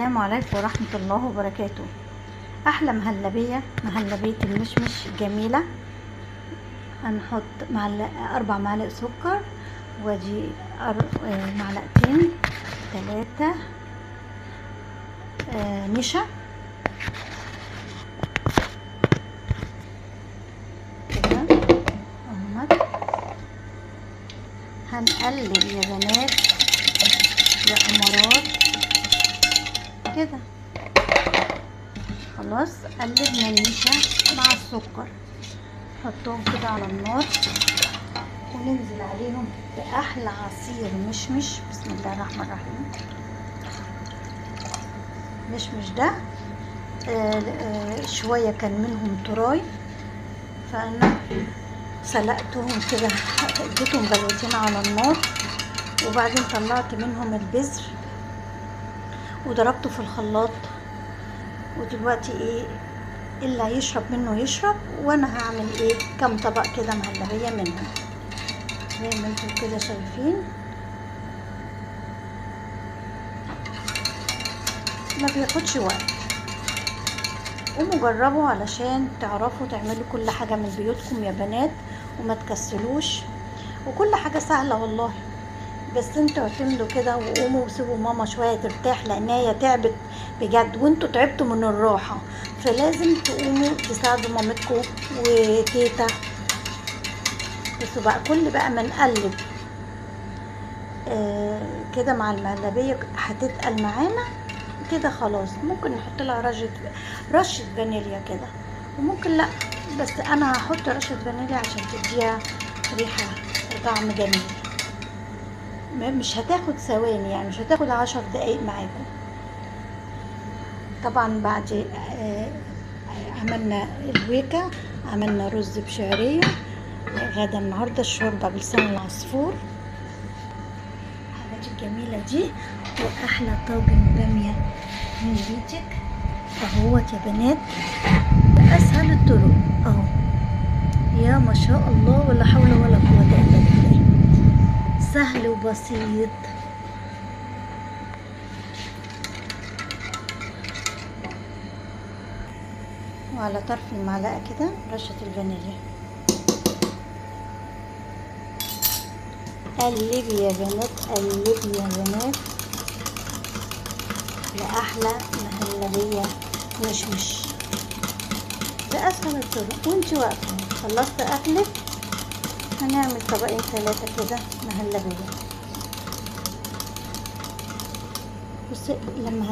السلام عليكم ورحمة الله وبركاته. أحلى مهلبية المشمش جميلة. هنحط 4 معالق سكر، وادي معلقتين 3 نشا كده اهمت. هنقلب يا بنات يا امارات كده. خلاص قلبنا النشا مع السكر، نحطهم كده على النار وننزل عليهم بأحلى عصير مشمش. بسم الله الرحمن الرحيم. مشمش ده شوية كان منهم تراي، فأنا سلقتهم كده، اديتهم بلوتين على النار، وبعدين طلعت منهم البذر وضربته في الخلاط. ودلوقتي اللي هيشرب منه يشرب، وانا هعمل كام طبق كده مهلبية منهم زي ما انتم كده شايفين. ما بياخدش وقت، قوموا جربوا علشان تعرفوا تعملوا كل حاجة من بيوتكم يا بنات، وما تكسلوش، وكل حاجة سهلة والله. بس انتوا اعتمدوا كده وقوموا وسيبوا ماما شوية ترتاح، لان هي تعبت بجد وانتوا تعبتوا من الراحة، فلازم تقوموا تساعدوا مامتكم وتيتا. بصوا بقى، كل بقى ما نقلب كده مع المهلبية هتتقل معانا كده. خلاص ممكن نحط لها رشة فانيليا كده، وممكن لا، بس انا هحط رشة فانيليا عشان تديها ريحة وطعم جميل. مش هتاخد ثواني، يعني مش هتاخد 10 دقايق معاكم. طبعا بعد عملنا الويكة، عملنا رز بشعرية غدا النهارده، الشوربة بلسان العصفور، الحاجات الجميلة دي، واحلى طاجن بامية من بيتك اهوت يا بنات، باسهل الطرق اهو. يا ما شاء الله، ولا حول ولا قوة الا بالله، سهل وبسيط. وعلى طرف المعلقة كده رشة الفانيليا. قلبي يا بنات، قلبي يا بنات لأحلى مهلبية مشمش بأسهل الطرق. وانتي واقفة خلصت أكلك، هنعمل طبقين 3 كده مهلبية. بصي لما